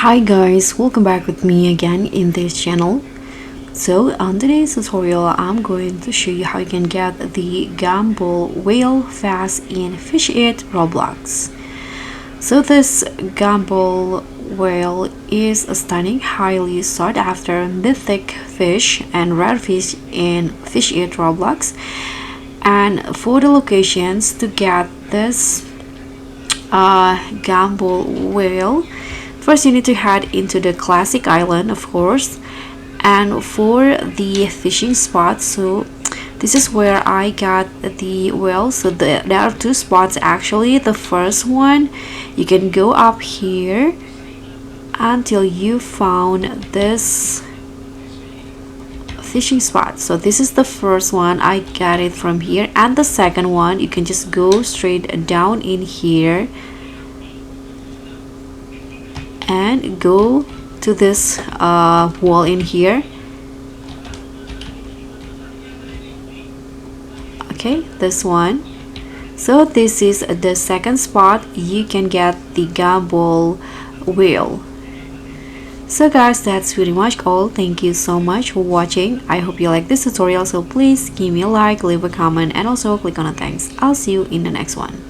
Hi guys, welcome back with me again in this channel. So on today's tutorial, I'm going to show you how you can get the Gumball Whale fast in Fish It Roblox. So this Gumball Whale is a stunning, highly sought after mythic fish and rare fish in Fish It Roblox. And for the locations to get this Gumball Whale, first you need to head into the classic island, of course. And for the fishing spot, so this is where I got the whale. So there are two spots actually. The first one, you can go up here until you found this fishing spot. So this is the first one, I got it from here. And the second one, you can just go straight down in here and go to this wall in here. Okay, this one. So this is the second spot you can get the Gumball Whale. So guys, that's pretty much all. Thank you so much for watching. I hope you like this tutorial, so please give me a like, leave a comment, and also click on the thanks. I'll see you in the next one.